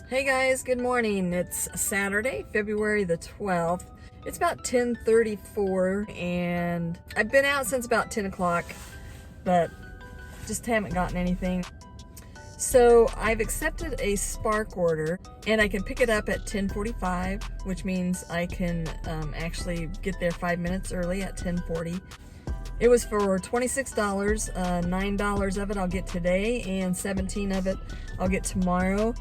Hey guys, good morning. It's Saturday, February the 12th. It's about 10:34 and I've been out since about 10 o'clock, but just haven't gotten anything. So I've accepted a Spark order and I can pick it up at 10:45, which means I can actually get there 5 minutes early at 10:40. It was for $26, $9 of it I'll get today and 17 of it I'll get tomorrow.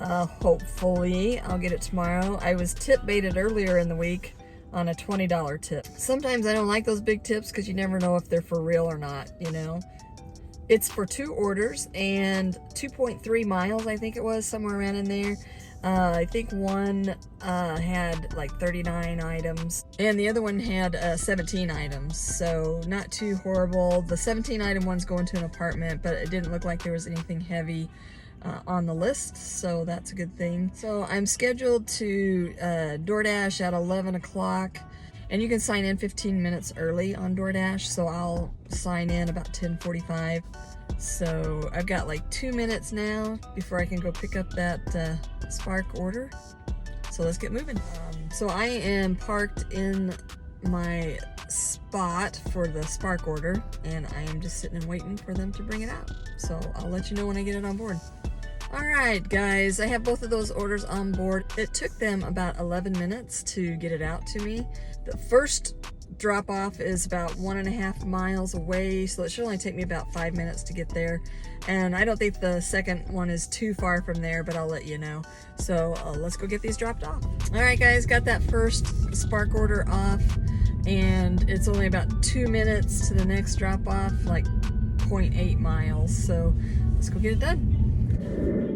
Hopefully I'll get it tomorrow. I was tip baited earlier in the week on a $20 tip. Sometimes I don't like those big tips because you never know if they're for real or not, you know. It's for 2 orders and 2.3 miles, I think it was, somewhere around in there. I think one had like 39 items and the other one had 17 items, so not too horrible. The 17 item one's going to an apartment, but it didn't look like there was anything heavy on the list, so that's a good thing. So I'm scheduled to DoorDash at 11 o'clock, and you can sign in 15 minutes early on DoorDash, so I'll sign in about 10:45. So I've got like 2 minutes now before I can go pick up that Spark order. So let's get moving. So I am parked in my spot for the Spark order, and I am just sitting and waiting for them to bring it out. So I'll let you know when I get it on board. Alright guys, I have both of those orders on board. It took them about 11 minutes to get it out to me. The first drop off is about 1.5 miles away, so it should only take me about 5 minutes to get there. And I don't think the second one is too far from there, but I'll let you know. So let's go get these dropped off. Alright guys, got that first Spark order off, and it's only about 2 minutes to the next drop off, like 0.8 miles. So let's go get it done.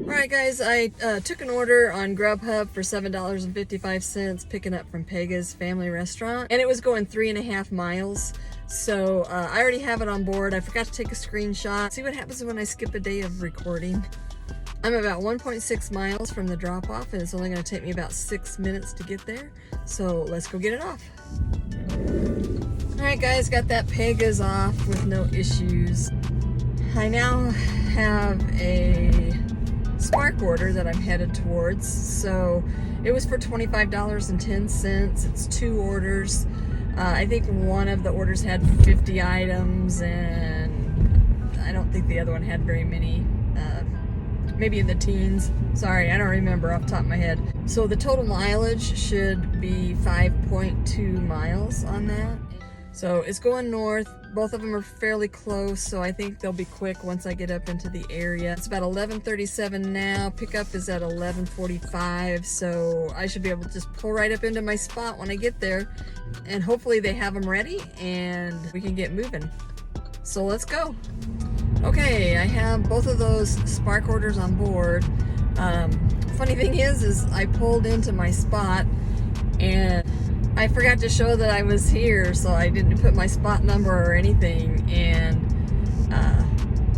Alright guys, I took an order on GrubHub for $7.55, picking up from Pega's Family Restaurant, and it was going 3.5 miles. So I already have it on board. I forgot to take a screenshot. See what happens when I skip a day of recording. I'm about 1.6 miles from the drop-off, and it's only going to take me about 6 minutes to get there. So let's go get it off. Alright guys, got that Pega's off with no issues. I now have a Spark order that I'm headed towards. So it was for $25.10. It's 2 orders. I think one of the orders had 50 items, and I don't think the other one had very many. Maybe in the teens. Sorry, I don't remember off the top of my head. So the total mileage should be 5.2 miles on that. So it's going north. Both of them are fairly close, so I think they'll be quick once I get up into the area. It's about 11:37 now. Pickup is at 11:45, so I should be able to just pull right up into my spot when I get there, and hopefully they have them ready and we can get moving. So let's go. Okay, I have both of those Spark orders on board. Funny thing is I pulled into my spot and I forgot to show that I was here, so I didn't put my spot number or anything, and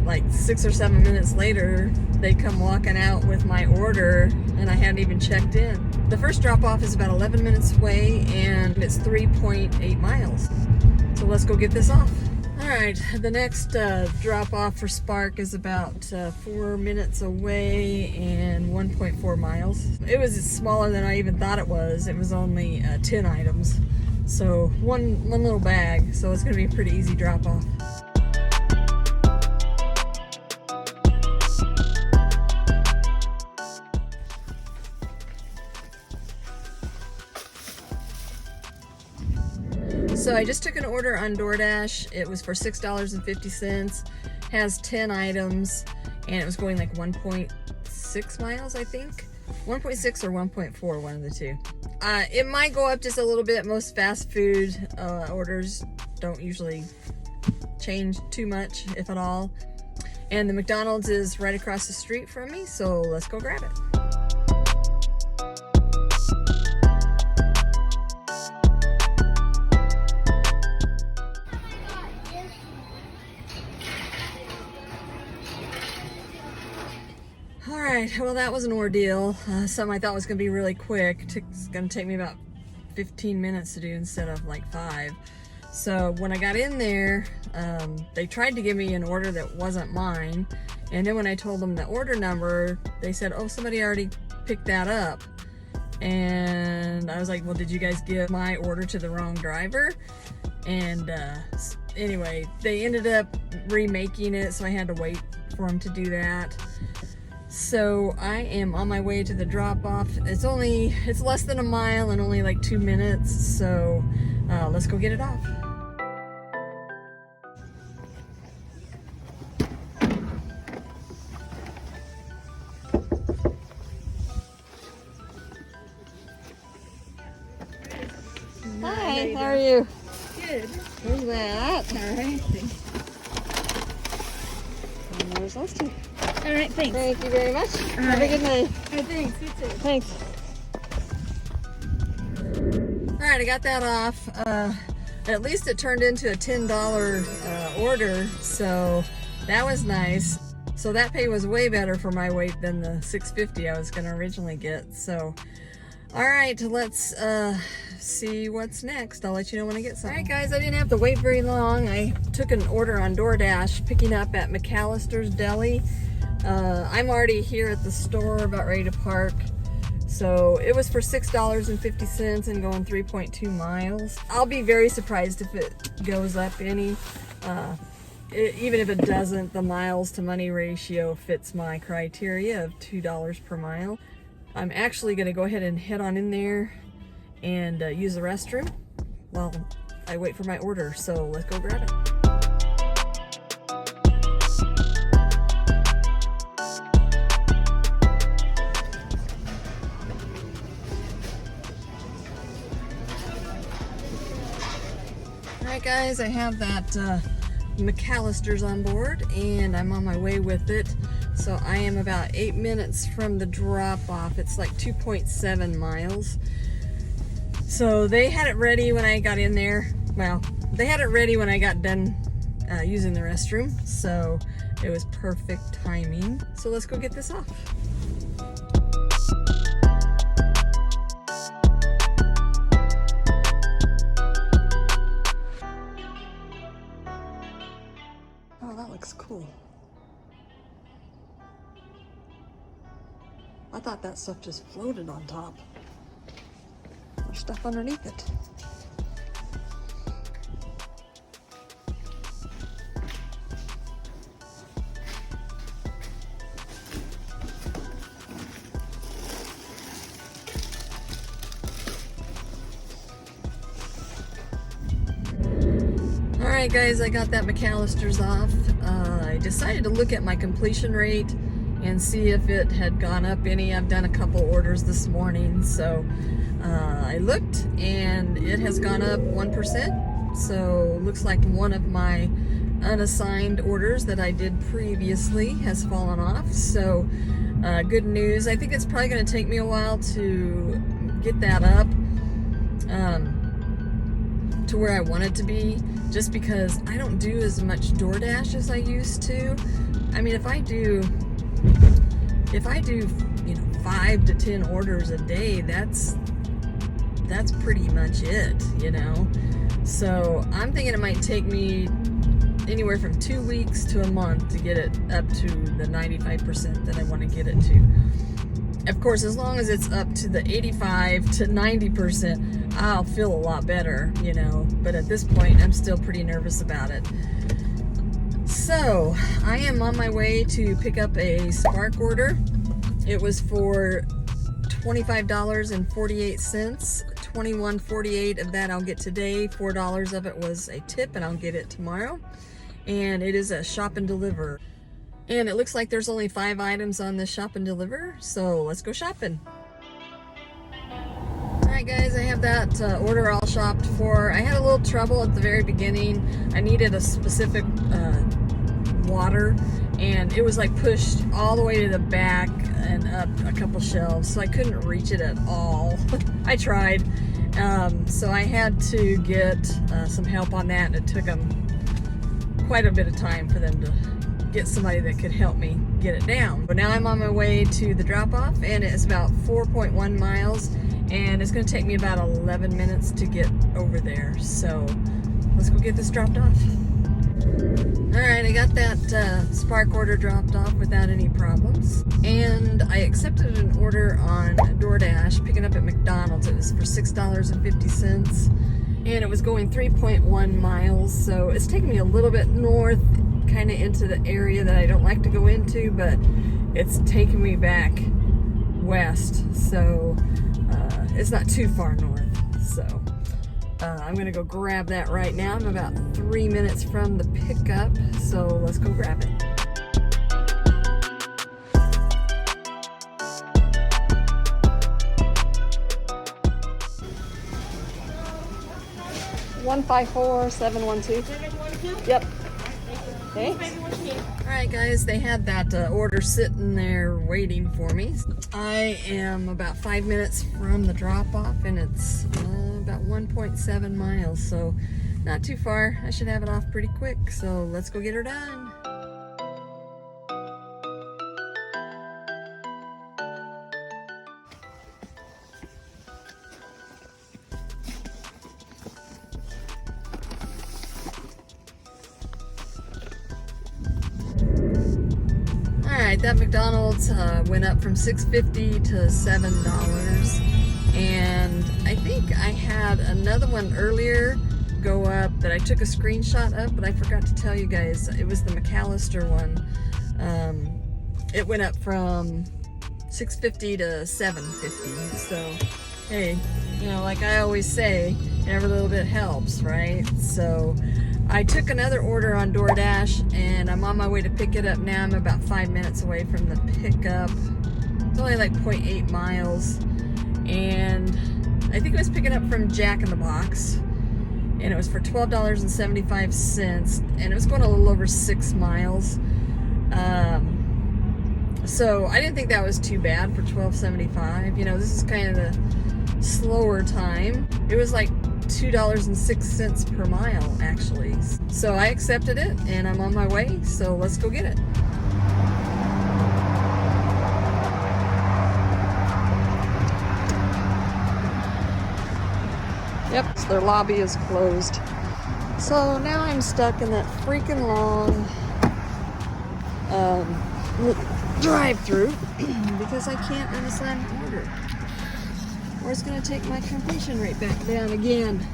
like 6 or 7 minutes later they come walking out with my order and I hadn't even checked in. The first drop off is about 11 minutes away and it's 3.8 miles. So let's go get this off. Alright, the next drop off for Spark is about 4 minutes away and 1.4 miles. It was smaller than I even thought it was. It was only 10 items. So one little bag, so it's going to be a pretty easy drop off. So I just took an order on DoorDash. It was for $6.50, has 10 items, and it was going like 1.6 miles, I think. 1.6 or 1.4, one of the two. It might go up just a little bit. Most fast food orders don't usually change too much, if at all. And the McDonald's is right across the street from me, so let's go grab it. Alright, well that was an ordeal. Something I thought was going to be really quick. It's going to take me about 15 minutes to do instead of like 5. So when I got in there, they tried to give me an order that wasn't mine, And then when I told them the order number, they said, oh, somebody already picked that up. And I was like, well, did you guys give my order to the wrong driver? And anyway, they ended up remaking it, so I had to wait for them to do that. So I am on my way to the drop-off. It's less than a mile and only like 2 minutes, so let's go get it off. Hi, how are you? Good. Where's that? All right. And there's those two. All right, thanks. Thank you very much. All Have a good night. Oh, thanks. You too. Thanks. All right, I got that off. At least it turned into a $10 order, so that was nice. So that pay was way better for my weight than the $6.50 I was going to originally get. So, all right, let's see what's next. I'll let you know when I get some. All right, guys, I didn't have to wait very long. I took an order on DoorDash, picking up at Mcallister's Deli. I'm already here at the store, about ready to park. So it was for $6.50 and going 3.2 miles. I'll be very surprised if it goes up any. Even if it doesn't, the miles to money ratio fits my criteria of $2 per mile. I'm actually gonna go ahead and head on in there and use the restroom while I wait for my order. So let's go grab it. Alright guys, I have that Mcallister's on board and I'm on my way with it. So I am about 8 minutes from the drop-off. It's like 2.7 miles. So they had it ready when I got in there. Well, they had it ready when I got done using the restroom. So it was perfect timing. So let's go get this off. Oh, that looks cool. I thought that stuff just floated on top. There's stuff underneath it. Alright guys, I got that Mcallister's off. I decided to look at my completion rate and see if it had gone up any. I've done a couple orders this morning, so I looked and it has gone up 1%. So looks like one of my unassigned orders that I did previously has fallen off. So good news. I think it's probably going to take me a while to get that up to where I want it to be, just because I don't do as much DoorDash as I used to. I mean, if I do, you know, 5 to 10 orders a day, that's pretty much it, you know. So I'm thinking it might take me anywhere from 2 weeks to a month to get it up to the 95% that I want to get it to. Of course, as long as it's up to the 85 to 90%, I'll feel a lot better, you know. But at this point, I'm still pretty nervous about it. So I am on my way to pick up a Spark order. It was for $25.48. $21.48 of that I'll get today. $4 of it was a tip, and I'll get it tomorrow. And it is a shop and deliver. And it looks like there's only 5 items on this shop and deliver, so let's go shopping. Alright guys, I have that order all shopped for. I had a little trouble at the very beginning. I needed a specific water, and it was like pushed all the way to the back and up a couple shelves, so I couldn't reach it at all. I tried. So I had to get some help on that, and it took them quite a bit of time for them to get somebody that could help me get it down. But now I'm on my way to the drop-off, and it's about 4.1 miles, and it's going to take me about 11 minutes to get over there. So let's go get this dropped off. Alright, I got that Spark order dropped off without any problems. And I accepted an order on DoorDash, picking up at McDonald's. It was for $6.50. And it was going 3.1 miles. So it's taking me a little bit north, kind of into the area that I don't like to go into, but it's taking me back west. So it's not too far north. So I'm gonna go grab that right now. I'm about 3 minutes from the pickup, so let's go grab it. $154,712. Yep. Thanks. Alright guys, they had that order sitting there waiting for me. I am about 5 minutes from the drop-off, and it's about 1.7 miles, so not too far. I should have it off pretty quick, so let's go get her done. Alright, that McDonald's went up from $6.50 to $7. And I think I had another one earlier go up that I took a screenshot of, but I forgot to tell you guys. It was the Mcallister one. It went up from $6.50 to $7.50. So, hey, you know, like I always say, every little bit helps, right? So I took another order on DoorDash, and I'm on my way to pick it up now. I'm about 5 minutes away from the pickup. It's only like 0.8 miles. And I think it was picking up from Jack in the Box, and it was for $12.75, and it was going a little over 6 miles. So I didn't think that was too bad for $12.75. You know, this is kind of the slower time. It was like $2.06 per mile actually. So I accepted it, and I'm on my way, so let's go get it. Yep, so their lobby is closed. So now I'm stuck in that freaking long drive-through because I can't understand the order. Or it's going to take my completion rate back down again.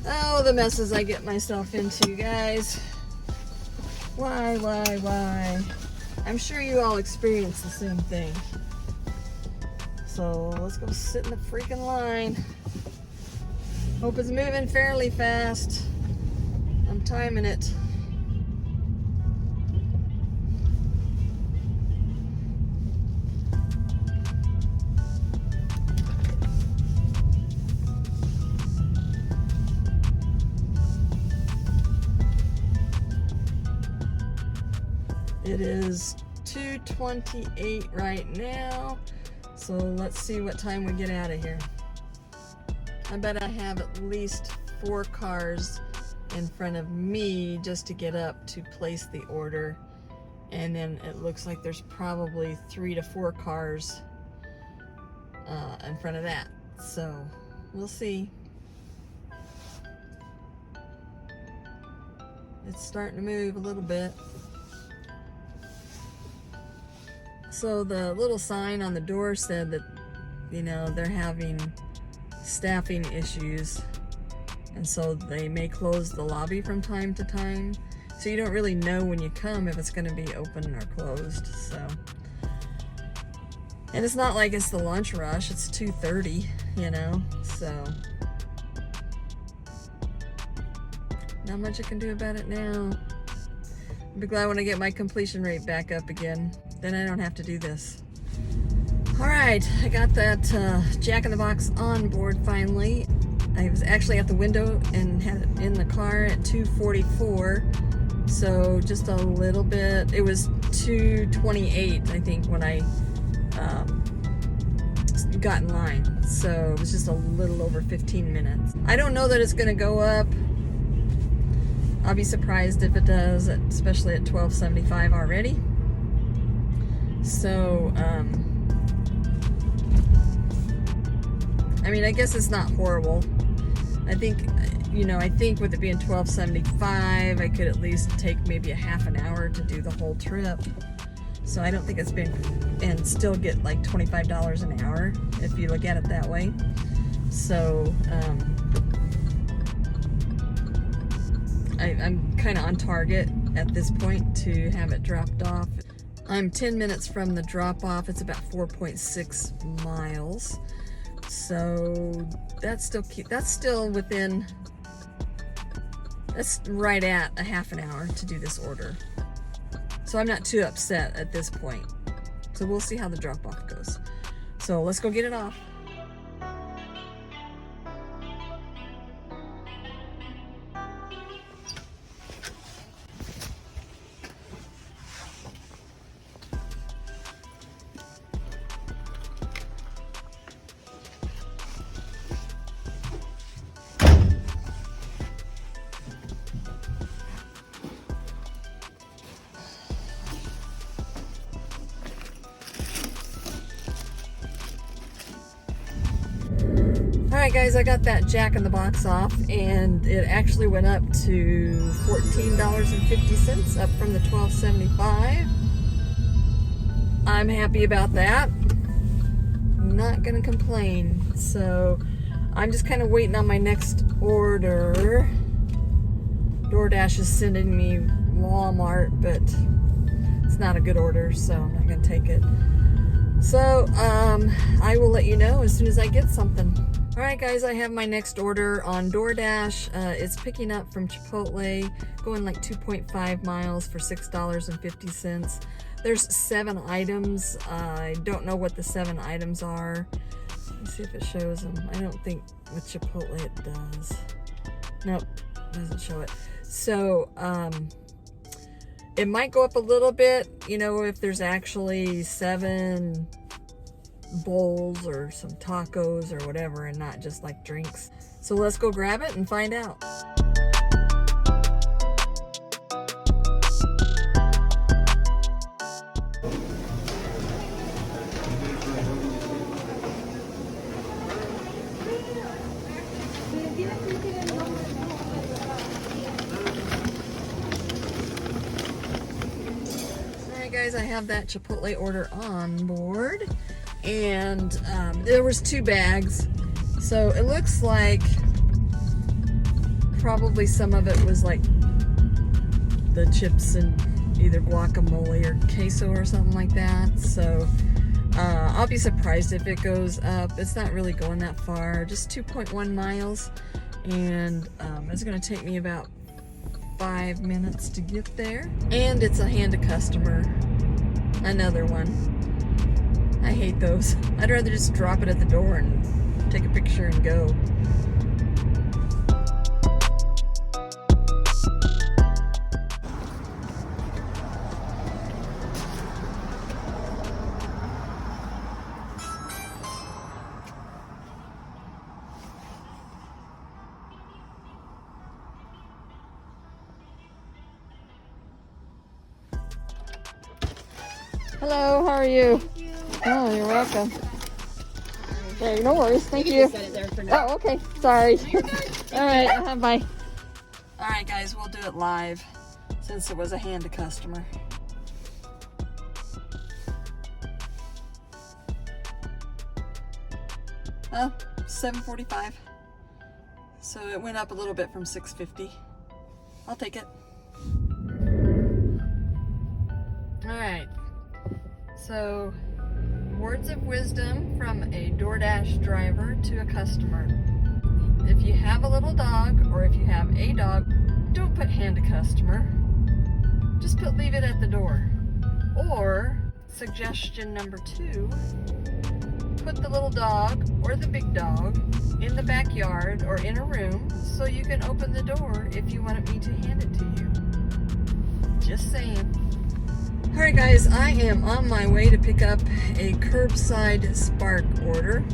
Oh, the messes I get myself into, guys. Why? I'm sure you all experience the same thing. So let's go sit in the freaking line. Hope it's moving fairly fast. I'm timing it. It is 2:28 right now, so let's see what time we get out of here. I bet I have at least 4 cars in front of me just to get up to place the order, and then it looks like there's probably 3 to 4 cars in front of that, so we'll see. It's starting to move a little bit. So the little sign on the door said that, you know, they're having staffing issues, and so they may close the lobby from time to time. So you don't really know when you come if it's going to be open or closed. So, and it's not like it's the lunch rush. It's 2:30, you know. So not much I can do about it now. I'll be glad when I get my completion rate back up again. Then I don't have to do this. Alright, I got that Jack in the Box on board finally. I was actually at the window and had it in the car at 2:44. So just a little bit. It was 2:28, I think, when I got in line. So it was just a little over 15 minutes. I don't know that it's going to go up. I'll be surprised if it does, especially at $12.75 already. So, I mean, I guess it's not horrible. I think you know, I think with it being $12.75, I could at least take maybe a half an hour to do the whole trip. So I don't think it's been, and still get like $25 an hour if you look at it that way. So I'm kind of on target at this point to have it dropped off. I'm 10 minutes from the drop off. It's about 4.6 miles. So that's still within, that's right at a half an hour to do this order. So I'm not too upset at this point. So we'll see how the drop off goes. So let's go get it off. Alright guys, I got that Jack in the Box off, and it actually went up to $14.50, up from the $12.75. I'm happy about that. I'm not gonna complain. So I'm just kind of waiting on my next order. DoorDash is sending me Walmart, but it's not a good order, so I'm not gonna take it. So I will let you know as soon as I get something. Alright guys, I have my next order on DoorDash. It's picking up from Chipotle, going like 2.5 miles for $6.50. There's 7 items. I don't know what the 7 items are. Let's see if it shows them. I don't think with Chipotle it does. Nope, doesn't show it. So it might go up a little bit, you know, if there's actually 7 bowls or some tacos or whatever, and not just like drinks. So let's go grab it and find out. Alright guys, I have that Chipotle order on board. And there was 2 bags, so it looks like probably some of it was like the chips and either guacamole or queso or something like that. So I'll be surprised if it goes up. It's not really going that far, just 2.1 miles, and it's going to take me about 5 minutes to get there. And it's a hand to customer, another one. I hate those. I'd rather just drop it at the door and take a picture and go. Hello, how are you? Oh, you're welcome. Yeah, no worries. Thank you. Set it there for now. Oh, okay. Sorry. All right. Bye. All right, guys. We'll do it live since it was a hand to customer. Oh, 7:45. So it went up a little bit from 6:50. I'll take it. All right. So, words of wisdom from a DoorDash driver to a customer. If you have a little dog, or if you have a dog, don't put hand to customer. Just leave it at the door. Or, suggestion number 2, put the little dog or the big dog in the backyard or in a room so you can open the door if you want me to hand it to you. Just saying. Alright guys, I am on my way to pick up a curbside Spark order.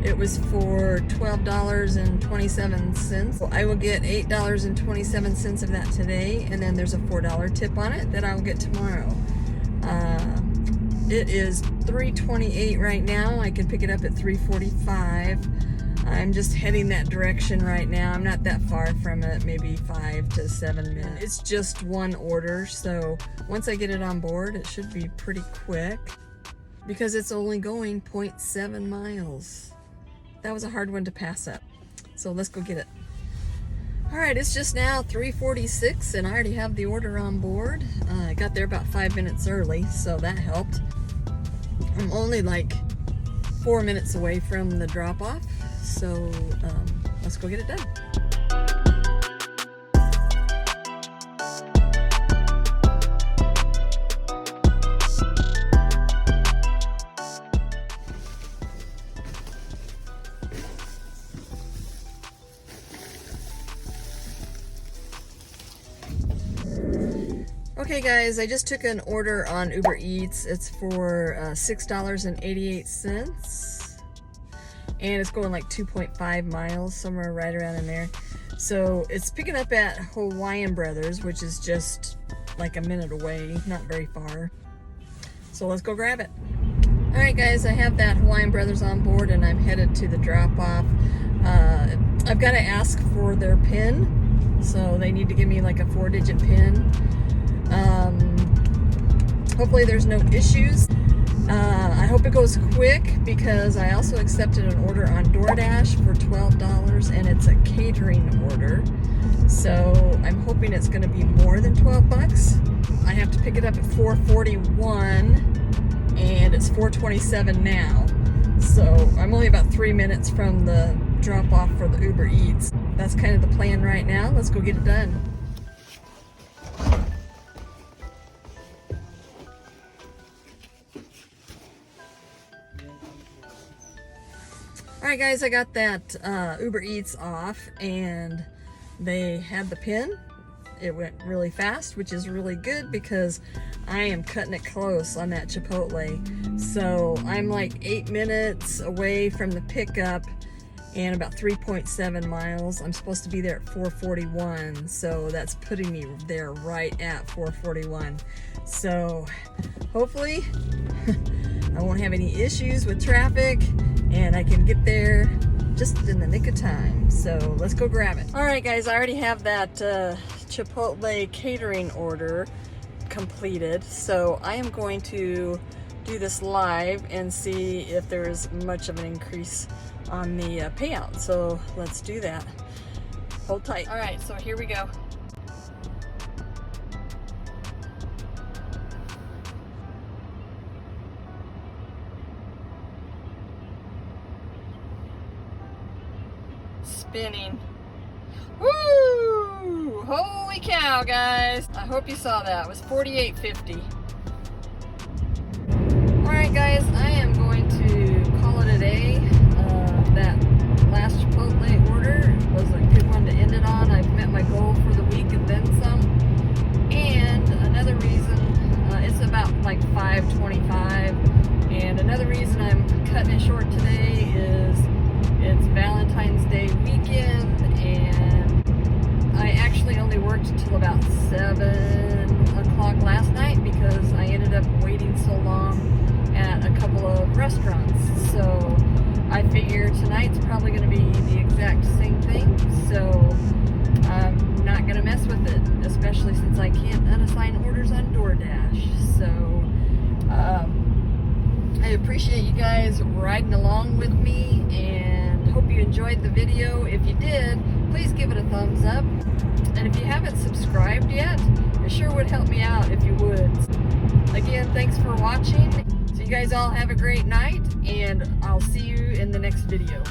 It was for $12.27. So I will get $8.27 of that today, and then there's a $4 tip on it that I will get tomorrow. It is 3:28 right now. I can pick it up at 3:45. I'm just heading that direction right now. I'm not that far from it, maybe 5 to 7 minutes. It's just one order, so once I get it on board, it should be pretty quick because it's only going 0.7 miles. That was a hard one to pass up. So let's go get it. All right, it's just now 3:46 and I already have the order on board. I got there about 5 minutes early, so that helped. I'm only like 4 minutes away from the drop-off, so let's go get it done. Okay guys, I just took an order on UberEats. It's for $6.88 and it's going like 2.5 miles, somewhere right around in there. So it's picking up at Hawaiian Brothers, which is just like a minute away, not very far. So let's go grab it. All right guys, I have that Hawaiian Brothers on board and I'm headed to the drop-off. I've got to ask for their PIN, so they need to give me like a 4-digit PIN. Hopefully there's no issues. I hope it goes quick because I also accepted an order on DoorDash for $12 and it's a catering order. So I'm hoping it's going to be more than 12 bucks. I have to pick it up at 4:41 and it's 4:27 now. So I'm only about 3 minutes from the drop off for the UberEats. That's kind of the plan right now. Let's go get it done. Alright guys, I got that UberEats off and they had the PIN. It went really fast, which is really good because I am cutting it close on that Chipotle. So I'm like 8 minutes away from the pickup and about 3.7 miles. I'm supposed to be there at 4:41, so that's putting me there right at 4:41. So hopefully I won't have any issues with traffic and I can get there just in the nick of time. So let's go grab it. All right guys, I already have that Chipotle catering order completed. So I am going to do this live and see if there's much of an increase on the payout. So let's do that. Hold tight. All right, so here we go. Spinning. Woo! Holy cow, guys. I hope you saw that. It was $48.50. Alright guys, I am going to call it a day. That last Chipotle order was a good one to end it on. I've met my goal for the week and then some. And another reason, it's about like 5:25. And another reason I'm cutting it short today is it's Valentine's Day weekend, and I actually only worked until about 7 o'clock last night because I ended up waiting so long at a couple of restaurants. So I figure tonight's probably going to be the exact same thing, so I'm not going to mess with it, especially since I can't unassign orders on DoorDash. So I appreciate you guys riding along with me and hope you enjoyed the video. If you did, please give it a thumbs up. And if you haven't subscribed yet, it sure would help me out if you would. Again, thanks for watching. So you guys all have a great night, and I'll see you in the next video.